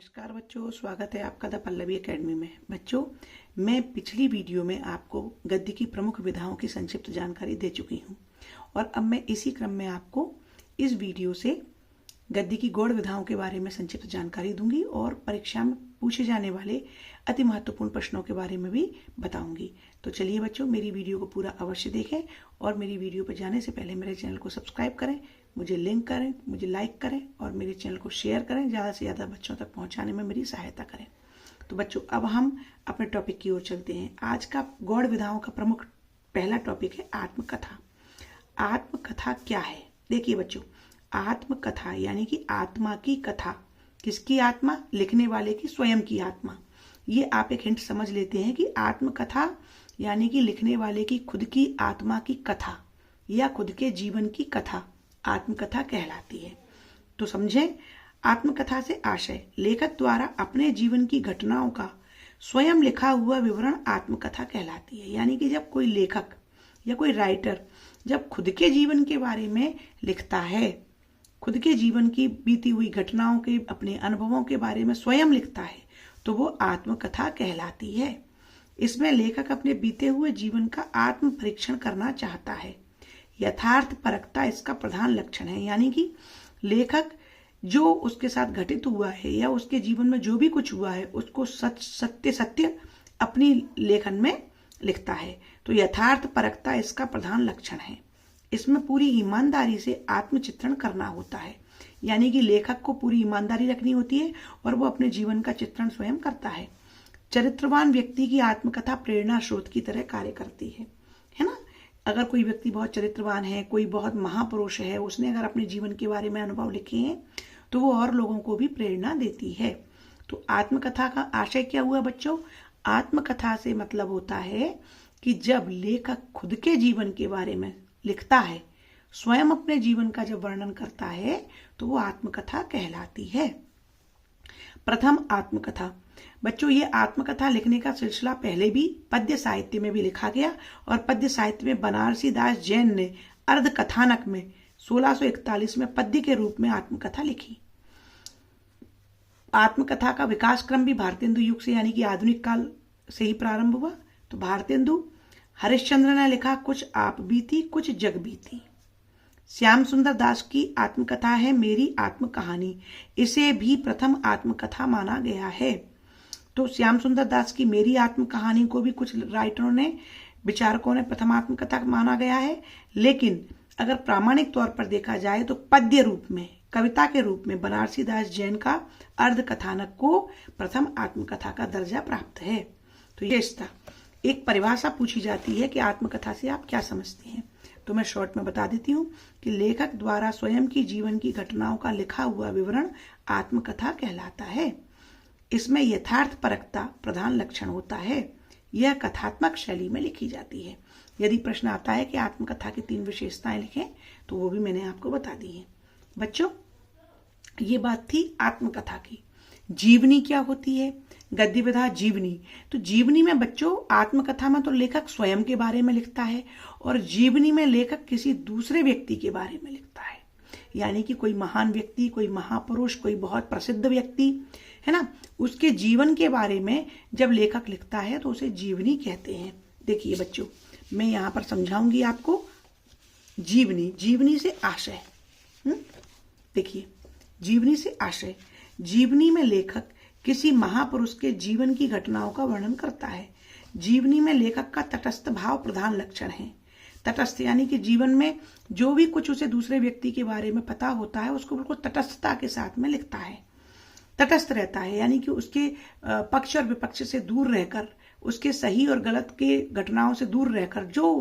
नमस्कार बच्चों, स्वागत है आपका द पल्लवी एकेडमी में। बच्चों, मैं पिछली वीडियो में आपको गद्य की प्रमुख विधाओं की संक्षिप्त जानकारी दे चुकी हूं और अब मैं इसी क्रम में आपको इस वीडियो से गद्य की गौड़ विधाओं के बारे में संक्षिप्त जानकारी दूंगी और परीक्षा में पूछे जाने वाले अति महत्वपूर्ण प्रश्नों के बारे में भी बताऊंगी। तो चलिए बच्चों, मेरी वीडियो को पूरा अवश्य देखें और मेरी वीडियो पर जाने से पहले मेरे चैनल को सब्सक्राइब करें, मुझे लिंक करें, मुझे लाइक करें और मेरे चैनल को शेयर करें, ज़्यादा से ज़्यादा बच्चों तक पहुंचाने में मेरी सहायता करें। तो बच्चों, अब हम अपने टॉपिक की ओर चलते हैं। आज का गौड़ विधाओं का प्रमुख पहला टॉपिक है आत्मकथा। आत्मकथा क्या है? देखिए बच्चों, आत्मकथा यानी कि आत्मा की कथा। किसकी आत्मा? लिखने वाले की स्वयं की आत्मा। ये आप एक हिंट समझ लेते हैं कि आत्मकथा यानी कि लिखने वाले की खुद की आत्मा की कथा या खुद के जीवन की कथा आत्मकथा कहलाती है। तो समझें, आत्मकथा से आशय लेखक द्वारा अपने जीवन की घटनाओं का स्वयं लिखा हुआ विवरण आत्मकथा कहलाती है। यानी कि जब कोई लेखक या कोई राइटर जब खुद के जीवन के बारे में लिखता है, खुद के जीवन की बीती हुई घटनाओं के, अपने अनुभवों के बारे में स्वयं लिखता है, तो वो आत्मकथा कहलाती है। इसमें लेखक अपने बीते हुए जीवन का आत्म परीक्षण करना चाहता है। यथार्थ परकता इसका प्रधान लक्षण है। यानी कि लेखक जो उसके साथ घटित हुआ है या उसके जीवन में जो भी कुछ हुआ है उसको सत्य अपनी लेखन में लिखता है। तो यथार्थ परकता इसका प्रधान लक्षण है। इसमें पूरी ईमानदारी से आत्मचित्रण करना होता है। यानी कि लेखक को पूरी ईमानदारी रखनी होती है और वो अपने जीवन का चित्रण स्वयं करता है। चरित्रवान व्यक्ति की आत्मकथा प्रेरणा स्रोत की तरह कार्य करती है ना। अगर कोई व्यक्ति बहुत चरित्रवान है, कोई बहुत महापुरुष है, उसने अगर अपने जीवन के बारे में अनुभव लिखे हैं तो वो और लोगों को भी प्रेरणा देती है। तो आत्मकथा का आशय क्या हुआ बच्चों? आत्मकथा से मतलब होता है कि जब लेखक खुद के जीवन के बारे में लिखता है, स्वयं अपने जीवन का जब वर्णन करता है, तो वो आत्मकथा कहलाती है। प्रथम आत्मकथा। बच्चों, ये आत्मकथा लिखने का सिलसिला पहले भी पद्य साहित्य में भी लिखा गया और पद्य साहित्य में बनारसी दास जैन ने अर्ध कथानक में 1641 में पद्य के रूप में आत्मकथा लिखी। आत्मकथा का विकास क्रम भी भारतेंदु युग से यानी कि आधुनिक काल से ही प्रारंभ हुआ। तो भारतेंदु हरिश्चंद्र ने लिखा कुछ आप बीती कुछ जग बीती। श्याम सुंदर दास की आत्मकथा है मेरी आत्म कहानी। इसे भी प्रथम आत्मकथा माना गया है। तो श्याम सुंदर दास की मेरी आत्म कहानी को भी कुछ राइटरों ने, विचारकों ने प्रथम आत्मकथा माना गया है। लेकिन अगर प्रामाणिक तौर पर देखा जाए तो पद्य रूप में, कविता के रूप में बनारसी दास जैन का अर्ध कथानक को प्रथम आत्मकथा का दर्जा प्राप्त है। तो ये इसका एक परिभाषा पूछी जाती है कि आत्मकथा से आप क्या समझते हैं, तो मैं शॉर्ट में बता देती हूँ कि लेखक द्वारा स्वयं की जीवन की घटनाओं का लिखा हुआ विवरण आत्मकथा कहलाता है। इसमें यथार्थ परकता प्रधान लक्षण होता है। यह कथात्मक शैली में लिखी जाती है। यदि प्रश्न आता है कि आत्मकथा की 3 विशेषताएं लिखें, तो वो भी मैंने आपको बता दी है। बच्चों, ये बात थी आत्मकथा की। जीवनी क्या होती है? गद्य विधा जीवनी। तो जीवनी में बच्चों, आत्मकथा में तो लेखक स्वयं के बारे में लिखता है और जीवनी में लेखक किसी दूसरे व्यक्ति के बारे में लिखता है। यानी कि कोई महान व्यक्ति, कोई महापुरुष, कोई बहुत प्रसिद्ध व्यक्ति है ना, उसके जीवन के बारे में जब लेखक लिखता है तो उसे जीवनी कहते हैं। देखिए बच्चों, मैं यहाँ पर समझाऊंगी आपको जीवनी। जीवनी से आशय, देखिए, जीवनी से आशय। जीवनी में लेखक किसी महापुरुष के जीवन की घटनाओं का वर्णन करता है। जीवनी में लेखक का तटस्थ भाव प्रधान लक्षण है। तटस्थ यानी कि जीवन में जो भी कुछ उसे दूसरे व्यक्ति के बारे में पता होता है उसको बिल्कुल तटस्थता के साथ में लिखता है। तटस्थ रहता है यानी कि उसके पक्ष और विपक्ष से दूर रहकर, उसके सही और गलत के घटनाओं से दूर रहकर जो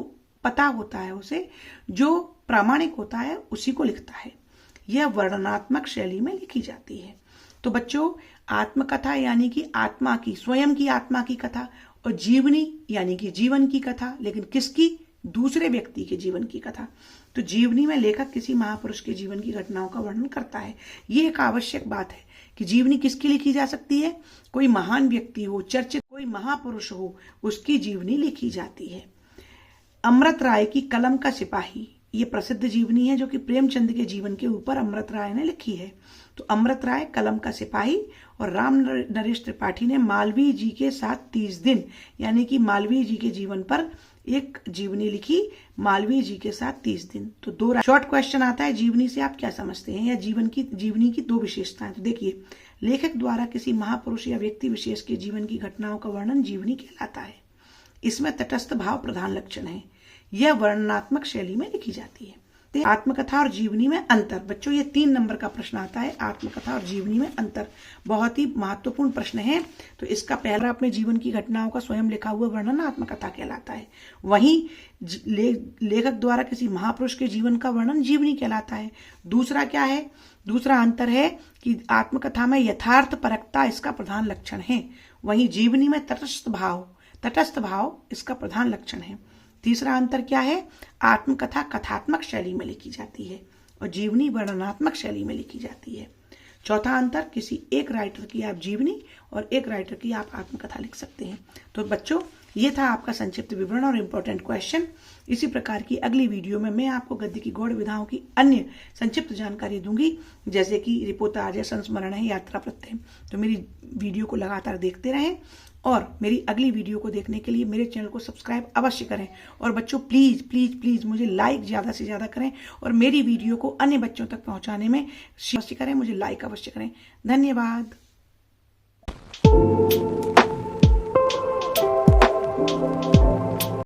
पता होता है उसे, जो प्रामाणिक होता है उसी को लिखता है। यह वर्णनात्मक शैली में लिखी जाती है। तो बच्चों, आत्मकथा यानी कि आत्मा की, स्वयं की आत्मा की कथा, और जीवनी यानी कि जीवन की कथा, लेकिन किसकी? दूसरे व्यक्ति के जीवन की कथा। तो जीवनी में लेखक किसी महापुरुष के जीवन की घटनाओं का वर्णन करता है। ये एक आवश्यक बात है कि जीवनी किसकी लिखी जा सकती है? कोई महान व्यक्ति हो, चर्चित कोई महापुरुष हो, उसकी जीवनी लिखी जाती है। अमृत राय की कलम का सिपाही ये प्रसिद्ध जीवनी है जो कि प्रेमचंद के जीवन के ऊपर अमृत राय ने लिखी है। तो अमृत राय कलम का सिपाही और राम नरेश त्रिपाठी ने मालवीय जी के साथ 30 दिन यानी कि मालवीय जी के जीवन पर एक जीवनी लिखी, मालवीय जी के साथ 30 दिन। तो दो शॉर्ट क्वेश्चन आता है, जीवनी से आप क्या समझते हैं, या जीवनी की दो विशेषताएं। तो देखिए, लेखक द्वारा किसी महापुरुष या व्यक्ति विशेष के जीवन की घटनाओं का वर्णन जीवनी कहलाता है। इसमें तटस्थ भाव प्रधान लक्षण है। यह वर्णनात्मक शैली में लिखी जाती है। आत्मकथा और जीवनी में अंतर। बच्चों, ये 3 नंबर का प्रश्न आता है, आत्मकथा और जीवनी में अंतर। बहुत ही महत्वपूर्ण प्रश्न है। तो इसका पहला, अपने जीवन की घटनाओं का स्वयं लिखा हुआ वर्णन आत्मकथा कहलाता है। वहीं लेखक द्वारा किसी महापुरुष के जीवन का वर्णन जीवनी कहलाता है। दूसरा क्या है? दूसरा अंतर है कि आत्मकथा में यथार्थ परकता इसका प्रधान लक्षण है, वहीं जीवनी में तटस्थ भाव इसका प्रधान लक्षण है। तीसरा अंतर क्या है? आत्मकथा कथात्मक शैली में लिखी जाती है और जीवनी वर्णनात्मक शैली में लिखी जाती है। चौथा अंतर, किसी एक राइटर की आप जीवनी और एक राइटर की आप आत्मकथा लिख सकते हैं। तो बच्चों, ये था आपका संक्षिप्त विवरण और इम्पोर्टेंट क्वेश्चन। इसी प्रकार की अगली वीडियो में मैं आपको गद्य की गौड़ विधाओं की अन्य संक्षिप्त जानकारी दूंगी, जैसे कि रिपोताज है, संस्मरण है, यात्रा प्रत्यय। तो मेरी वीडियो को लगातार देखते रहें और मेरी अगली वीडियो को देखने के लिए मेरे चैनल को सब्सक्राइब अवश्य करें। और बच्चों, प्लीज़ प्लीज़ प्लीज़ मुझे लाइक ज़्यादा से ज़्यादा करें और मेरी वीडियो को अन्य बच्चों तक पहुंचाने में अवश्य करें, मुझे लाइक अवश्य करें। धन्यवाद।